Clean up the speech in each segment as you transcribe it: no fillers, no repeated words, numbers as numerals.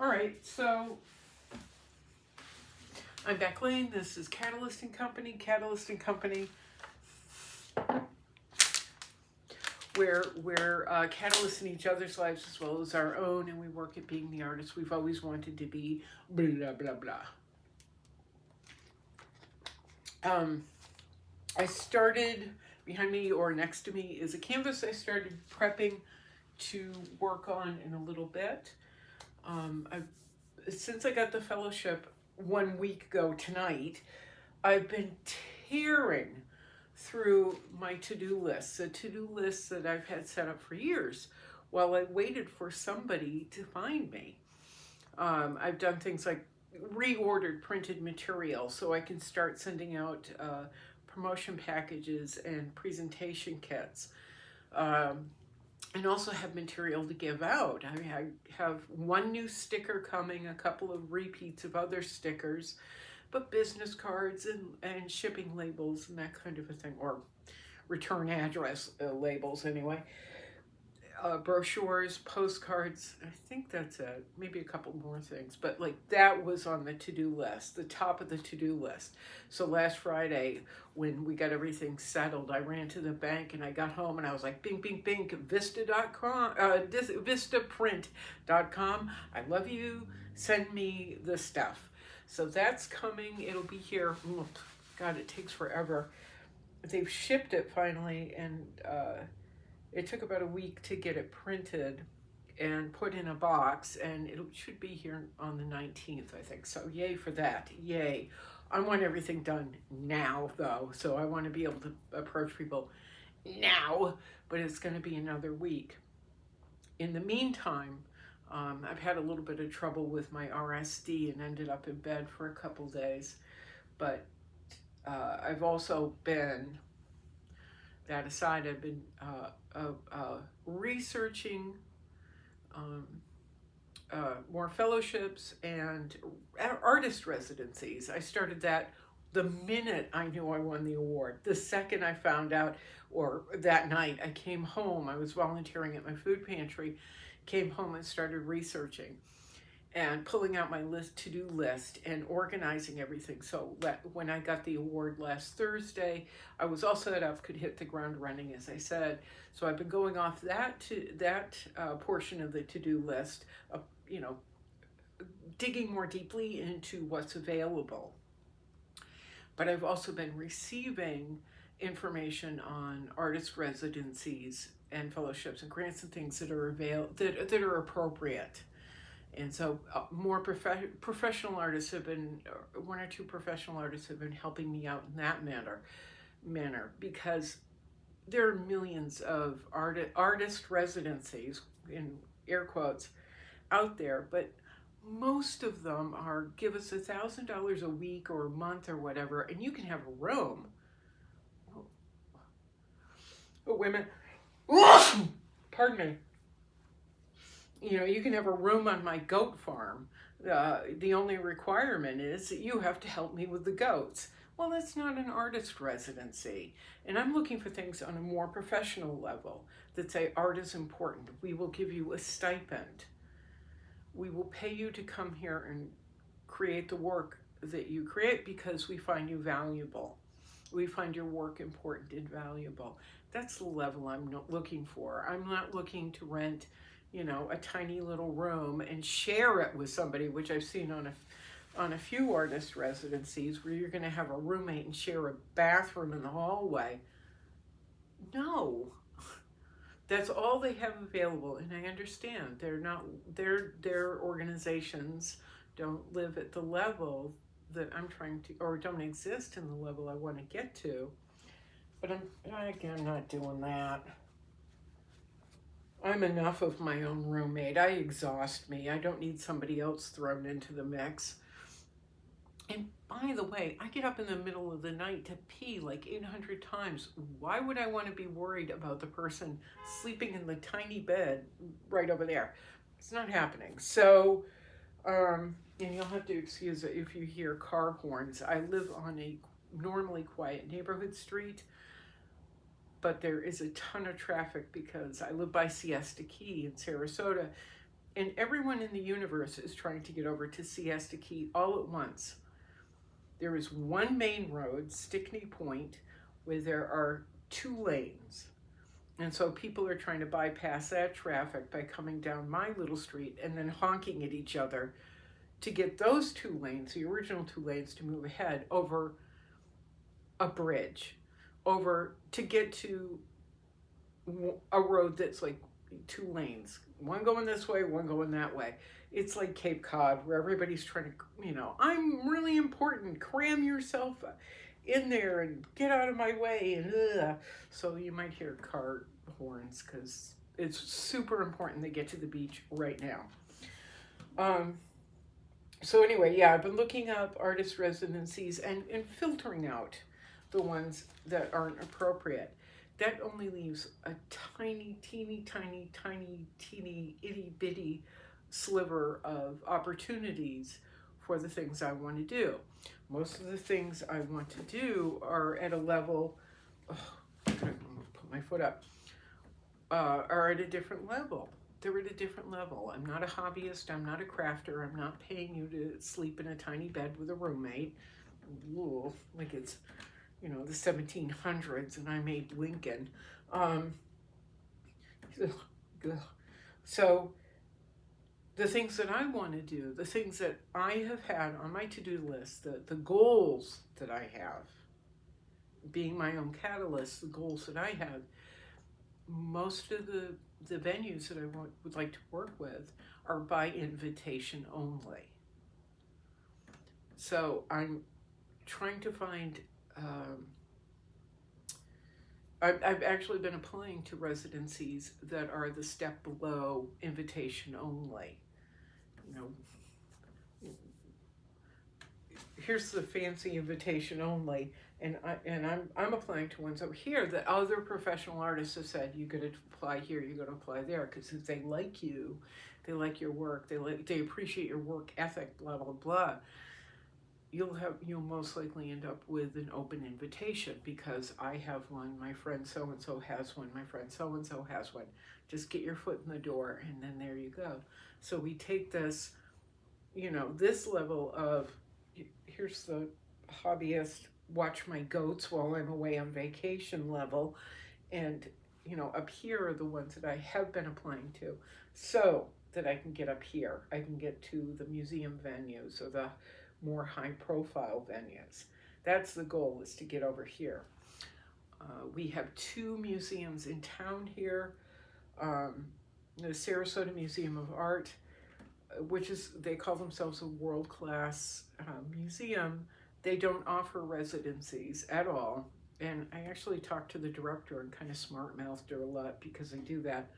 All right, so I'm Beck Lane. This is Catalyst and Company. Catalyst and Company, where we're catalysts in each other's lives as well as our own, and we work at being the artists we've always wanted to be. Blah blah blah. I started behind me or next to me is a canvas I started prepping to work on in a little bit. Since I got the fellowship 1 week ago tonight, I've been tearing through my to-do lists, a to-do list that I've had set up for years while I waited for somebody to find me. I've done things like reordered printed material so I can start sending out promotion packages and presentation kits. And also have material to give out. I have one new sticker coming, a couple of repeats of other stickers, but business cards and shipping labels and that kind of a thing, or return address labels anyway. Brochures, postcards, I think that's it. Maybe a couple more things, but like that was on the to-do list, the top of the to-do list. So last Friday, when we got everything settled, I ran to the bank and I got home and I was like, bing, bing, bing, Vista.com, Vistaprint.com. I love you. Send me the stuff. So that's coming. It'll be here. God, it takes forever. They've shipped it finally, and it took about a week to get it printed and put in a box, and it should be here on the 19th, I think. So yay for that. Yay. I want everything done now, though, so I want to be able to approach people now, but it's going to be another week. In the meantime, I've had a little bit of trouble with my RSD and ended up in bed for a couple days, but I've also been, that aside, I've been researching more fellowships and artist residencies. I started that the minute I knew I won the award. The second I found out, or that night, I came home. I was volunteering at my food pantry, came home and started researching and pulling out my to-do list and organizing everything. So when I got the award last Thursday, I was all set up, could hit the ground running, as I said. So I've been going off that portion of the to-do list, digging more deeply into what's available. But I've also been receiving information on artist residencies and fellowships and grants and things that are that are appropriate. And so more professional artists have been, one or two professional artists have been helping me out in that manner, because there are millions of artist residencies, in air quotes, out there, but most of them are give us $1,000 a week or a month or whatever, and you can have a room. Oh, wait a minute. Pardon me. You can have a room on my goat farm. The only requirement is that you have to help me with the goats. Well, that's not an artist residency. And I'm looking for things on a more professional level that say art is important. We will give you a stipend. We will pay you to come here and create the work that you create because we find you valuable. We find your work important and valuable. That's the level I'm not looking for. I'm not looking to rent a tiny little room and share it with somebody, which I've seen on a few artist residencies where you're going to have a roommate and share a bathroom in the hallway. No, that's all they have available, and I understand their organizations don't live at the level that I'm trying to, or don't exist in the level I want to get to. But I'm not doing that. I'm enough of my own roommate. I exhaust me. I don't need somebody else thrown into the mix. And by the way, I get up in the middle of the night to pee like 800 times. Why would I want to be worried about the person sleeping in the tiny bed right over there? It's not happening. So, and you'll have to excuse it if you hear car horns. I live on a normally quiet neighborhood street, but there is a ton of traffic because I live by Siesta Key in Sarasota, And everyone in the universe is trying to get over to Siesta Key all at once. There is one main road, Stickney Point, where there are 2 lanes. And so people are trying to bypass that traffic by coming down my little street and then honking at each other to get those 2 lanes, the original 2 lanes, to move ahead over a bridge, over to get to a road that's like 2 lanes, one going this way, one going that way. It's like Cape Cod, where everybody's trying to, I'm really important, cram yourself in there and get out of my way. And so you might hear car horns because it's super important they get to the beach right now. So anyway, yeah, I've been looking up artist residencies and filtering out the ones that aren't appropriate. That only leaves a tiny, teeny, itty bitty sliver of opportunities for the things I want to do. Most of the things I want to do are at a level, I'm gonna put my foot up, are at a different level. They're at a different level. I'm not a hobbyist, I'm not a crafter, I'm not paying you to sleep in a tiny bed with a roommate. Ooh, like it's, the 1700s and I made Lincoln. So the things that I want to do, the things that I have had on my to-do list, the goals that I have, being my own catalyst, the goals that I have, most of the venues that I would like to work with are by invitation only. So I'm trying to find, I've actually been applying to residencies that are the step below invitation only. Here's the fancy invitation only, and I'm applying to ones over here that other professional artists have said you got to apply here, you got to apply there, because if they like you, they like your work, they appreciate your work ethic, blah blah blah. You'll most likely end up with an open invitation because I have one, my friend so and so has one, my friend so and so has one. Just get your foot in the door, and then there you go. So we take this, this level of, here's the hobbyist, watch my goats while I'm away on vacation level, and up here are the ones that I have been applying to, so that I can get up here. I can get to the museum venues or the more high-profile venues. That's the goal, is to get over here. We have 2 museums in town here. The Sarasota Museum of Art, which is, they call themselves a world-class museum. They don't offer residencies at all. And I actually talked to the director and kind of smart-mouthed her a lot because they do that.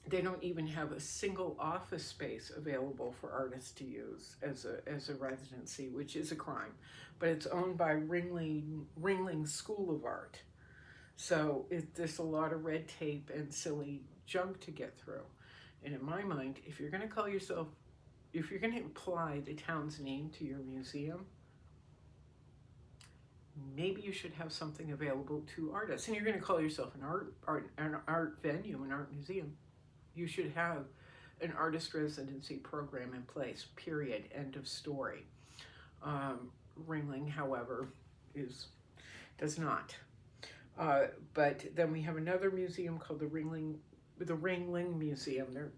They don't even have a single office space available for artists to use as a residency, which is a crime. But it's owned by Ringling School of Art. So there's a lot of red tape and silly junk to get through. And in my mind, if you're going to apply the town's name to your museum, maybe you should have something available to artists. And you're going to call yourself an art venue, an art museum. You should have an artist residency program in place, period, end of story. Ringling, however, does not. But then we have another museum called the Ringling Museum. They're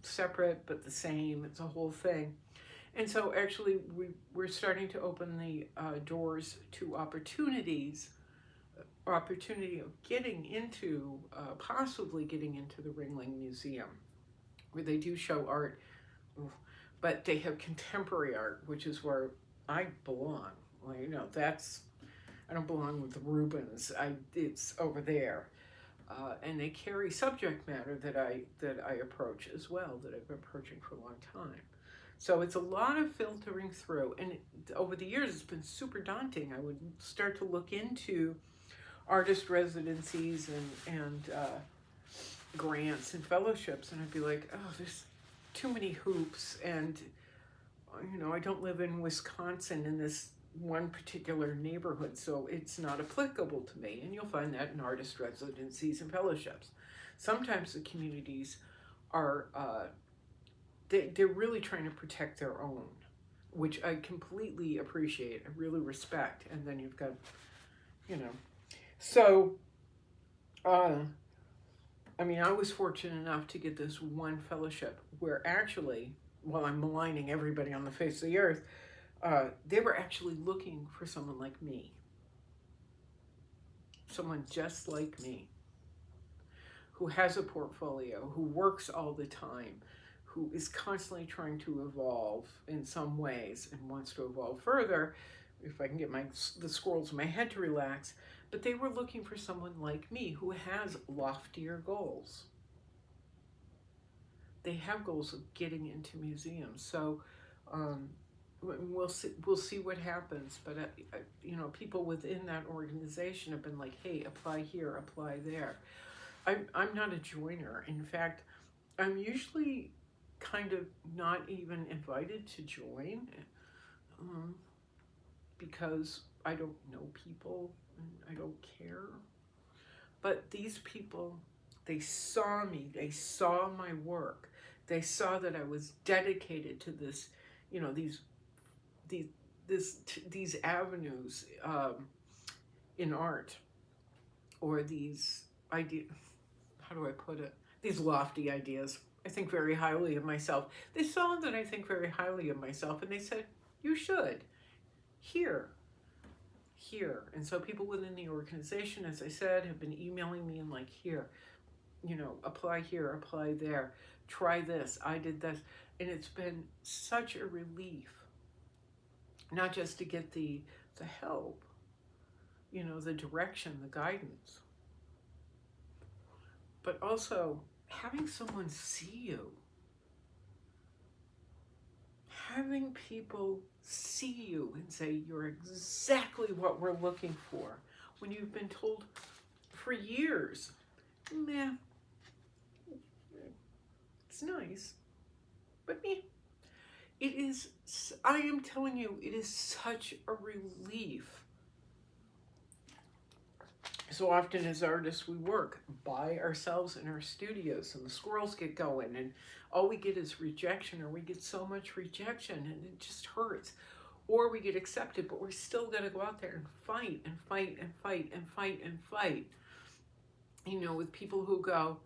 separate but the same. It's a whole thing. And so actually we're starting to open the doors to opportunity of getting into, possibly getting into the Ringling Museum, where they do show art, but they have contemporary art, which is where I belong. Well, I don't belong with the Rubens. It's over there. And they carry subject matter that I approach as well, that I've been approaching for a long time. So it's a lot of filtering through, and over the years it's been super daunting. I would start to look into artist residencies and grants and fellowships, and I'd be like, oh, there's too many hoops, and I don't live in Wisconsin in this one particular neighborhood, so it's not applicable to me. And you'll find that in artist residencies and fellowships. Sometimes the communities are they're really trying to protect their own, which I completely appreciate. I really respect. And then you've got, you know, so, I mean, I was fortunate enough to get this one fellowship where actually, while I'm maligning everybody on the face of the earth, they were actually looking for someone like me. Someone just like me, who has a portfolio, who works all the time, who is constantly trying to evolve in some ways and wants to evolve further, if I can get the squirrels in my head to relax. But they were looking for someone like me who has loftier goals. They have goals of getting into museums. So we'll see what happens. But you know, people within that organization have been like, hey, apply here, apply there. I'm not a joiner. In fact, I'm usually kind of not even invited to join because I don't know people and I don't care. But these people, they saw me, they saw my work, they saw that I was dedicated to this, you know, these avenues in art, or these ideas. How do I put it? These lofty ideas. I think very highly of myself. They saw that I think very highly of myself, and they said, you should. Here. And so people within the organization, as I said, have been emailing me and like, here, you know, apply here, apply there, try this, I did this. And it's been such a relief, not just to get the help, you know, the direction, the guidance, but also having someone see you. Having people see you and say, you're exactly what we're looking for, when you've been told for years, meh, it's nice, but meh. It is, I am telling you, it is such a relief. So often as artists, we work by ourselves in our studios, and the squirrels get going, and all we get is rejection, or we get so much rejection and it just hurts. Or we get accepted, but we're still going to go out there and fight and fight and fight and fight and fight. You know, with people who go,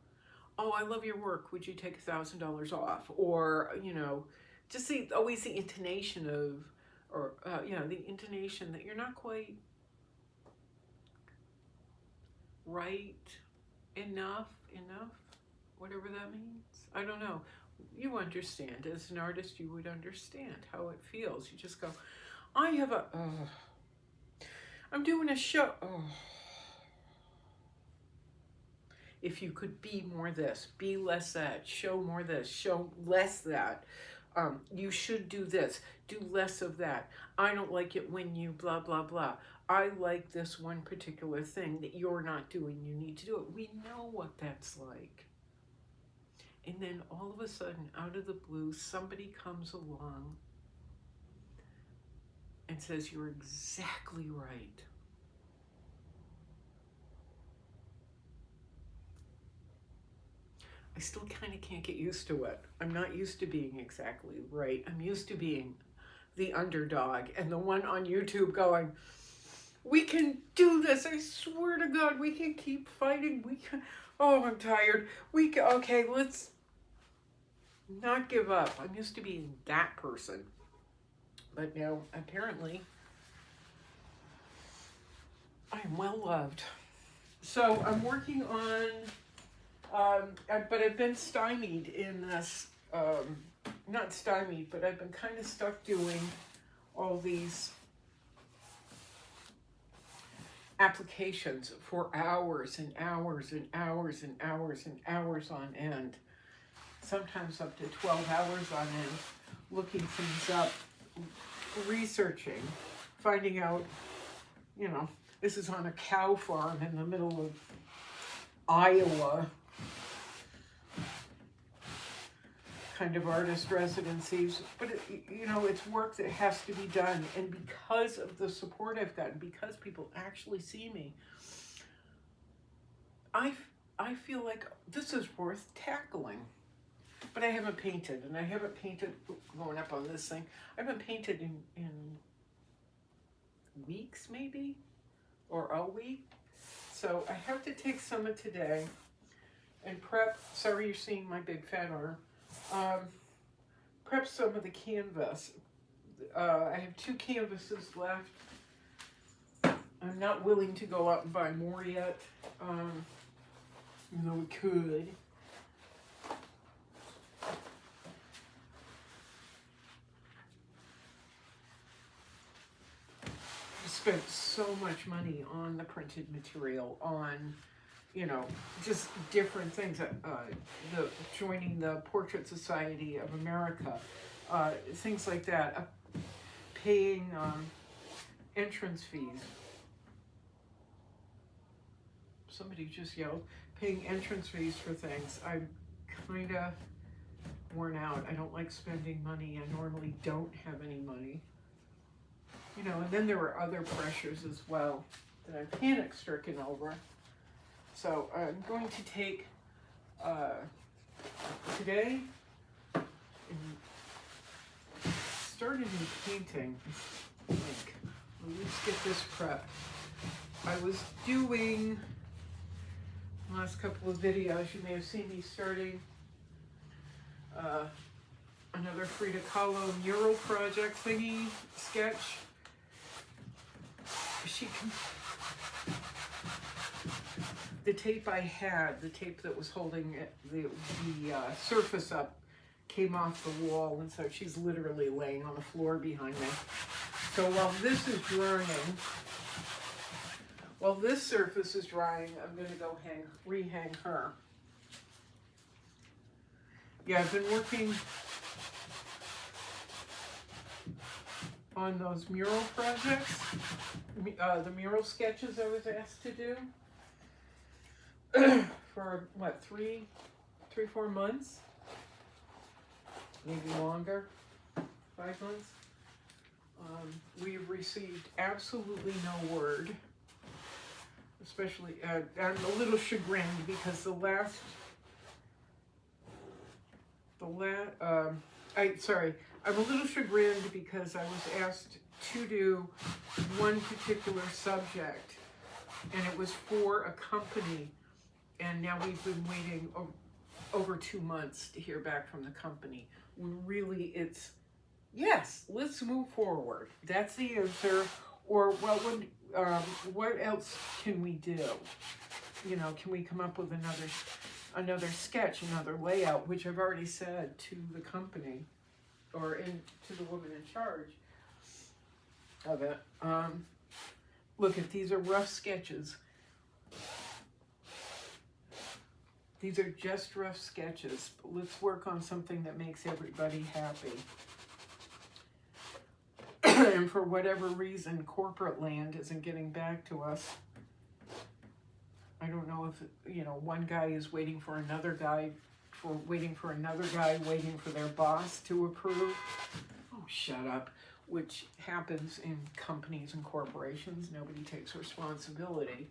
oh, I love your work, would you take $1,000 off? Or, you know, just always the intonation of, or, you know, the intonation that you're not quite right enough, whatever that means. I don't know. You understand. As an artist, you would understand how it feels. You just go, I'm doing a show. If you could be more this, be less that, show more this, show less that. You should do this, do less of that. I don't like it when you blah, blah, blah. I like this one particular thing that you're not doing. You need to do it. We know what that's like. And then all of a sudden, out of the blue, somebody comes along and says, you're exactly right. I still kind of can't get used to it. I'm not used to being exactly right. I'm used to being the underdog and the one on YouTube going, we can do this. I swear to God, we can keep fighting. We can. Oh, I'm tired. Okay, let's not give up. I'm used to being that person. But now, apparently, I'm well loved. So I'm working on, but I've been stymied in this, not stymied, but I've been kind of stuck doing all these applications for hours and hours and hours and hours and hours on end. Sometimes up to 12 hours on end, looking things up, researching, finding out, you know, this is on a cow farm in the middle of Iowa, kind of artist residencies, but you know, it's work that has to be done. And because of the support I've gotten, because people actually see me, I feel like this is worth tackling. But I haven't painted, and I haven't painted, going up on this thing, I haven't painted in weeks maybe, or a week. So I have to take some of today and prep, sorry you're seeing my big fat arm, prep some of the canvas. I have 2 canvases left. I'm not willing to go out and buy more yet, even though we could. I spent so much money on the printed material, on, you know, just different things. Joining the Portrait Society of America, things like that. Paying entrance fees. Somebody just yelled. Paying entrance fees for things. I'm kind of worn out. I don't like spending money. I normally don't have any money. You know, and then there were other pressures as well that I'm panic-stricken over. So I'm going to take today and start a new painting. Like, let's get this prepped. I was doing the last couple of videos. You may have seen me starting another Frida Kahlo mural project thingy sketch. The tape I had, the tape that was holding the surface up, came off the wall, and so she's literally laying on the floor behind me. So while this is drying, while this surface is drying, I'm going to go rehang her. Yeah, I've been working on those mural projects, the mural sketches I was asked to do for what, 3-4 months, maybe longer, 5 months. We've received absolutely no word, especially, I'm a little chagrined because I'm a little chagrined because I was asked to do one particular subject, and it was for a company, and now we've been waiting over 2 months to hear back from the company. Really, it's, yes, let's move forward. That's the answer. Or, well, what else can we do? You know, can we come up with another sketch, another layout, which I've already said to the company, or to the woman in charge of it. Look, if these are rough sketches, these are just rough sketches, but let's work on something that makes everybody happy. And for whatever reason, corporate land isn't getting back to us. I don't know if, you know, one guy is waiting for another guy, waiting for their boss to approve. Oh, shut up. Which happens in companies and corporations. Nobody takes responsibility.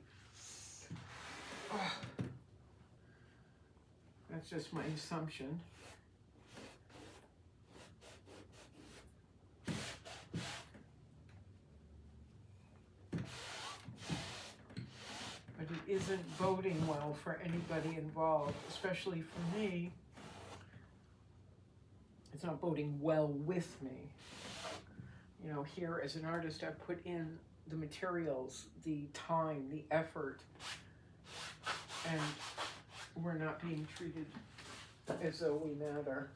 Oh. That's just my assumption. But it isn't boding well for anybody involved, especially for me. It's not boding well with me. You know, here as an artist, I put in the materials, the time, the effort, and we're not being treated as though we matter.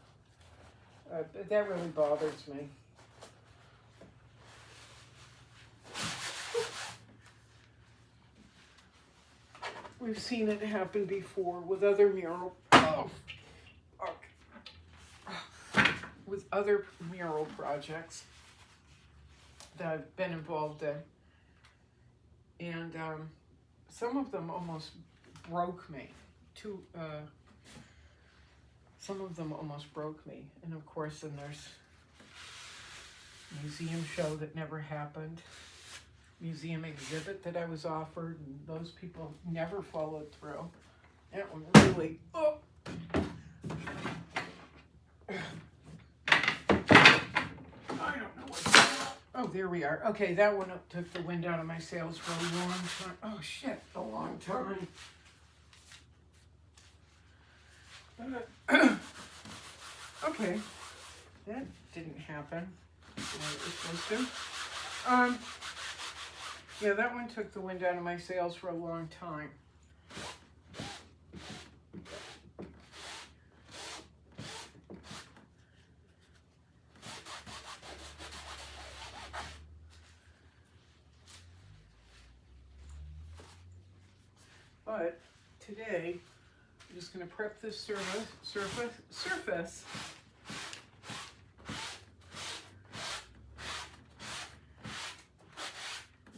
That really bothers me. We've seen it happen before with other with other mural projects that I've been involved in, and some of them almost broke me. Some of them almost broke me, and of course, then there's museum show that never happened, museum exhibit that I was offered, and those people never followed through. That one really, Oh, there we are. Okay, that one took the wind out of my sails for a long time. Oh, shit, a long time. Okay, that didn't happen like it was supposed to. Yeah, that one took the wind out of my sails for a long time. But today, I'm just going to prep this surface.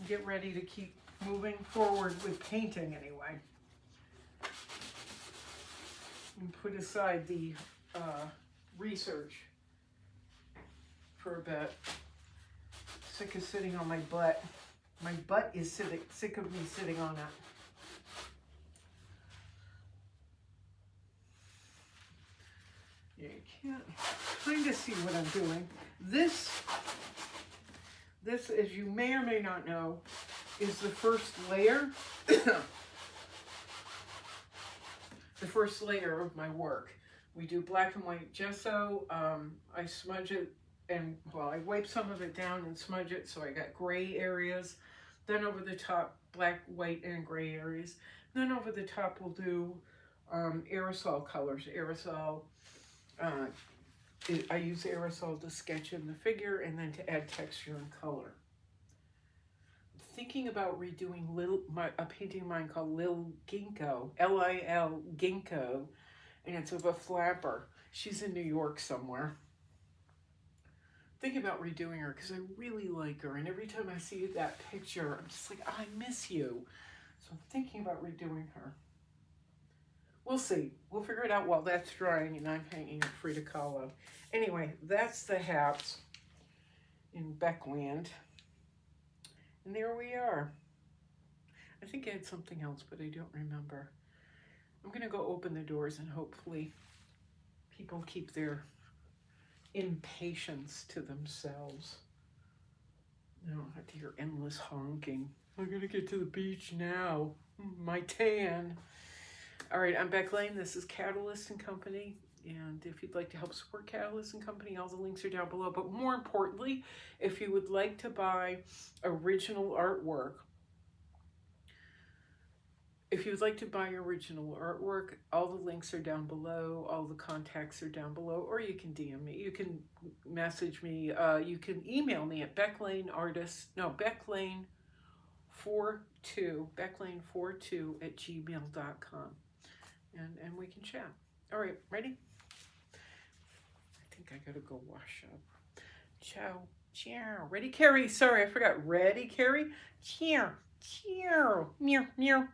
Get ready to keep moving forward with painting anyway. And put aside the research for a bit. Sick of sitting on my butt. My butt is sick of me sitting on it. Yeah, you can't kind of see what I'm doing. This, as you may or may not know, is the first layer. The first layer of my work. We do black and white gesso. I smudge it and, well, I wipe some of it down and smudge it so I got gray areas. Then over the top, black, white, and gray areas. Then over the top we'll do aerosol colors. Aerosol, I use aerosol to sketch in the figure and then to add texture and color. Thinking about redoing a painting of mine called Lil Ginkgo, L-I-L Ginkgo, and it's of a flapper. She's in New York somewhere. Thinking about redoing her because I really like her, and every time I see that picture, I'm just like, oh, I miss you. So I'm thinking about redoing her. We'll see. We'll figure it out while that's drying and I'm hanging it free to color. Anyway, that's the hats in Beckland. And there we are. I think I had something else, but I don't remember. I'm going to go open the doors and hopefully people keep their impatience to themselves. I don't have to hear endless honking. I'm going to get to the beach now. My tan. All right, I'm Beck Lane. This is Catalyst and Company. And if you'd like to help support Catalyst and Company, all the links are down below. But more importantly, if you would like to buy original artwork, all the links are down below. All the contacts are down below. Or you can DM me. You can message me. You can email me at becklane42@gmail.com. And we can chat. All right, ready? I think I gotta go wash up. Ciao, ciao. Ready, Carrie? Sorry, I forgot. Ready, Carrie? Ciao, ciao. Meow, meow.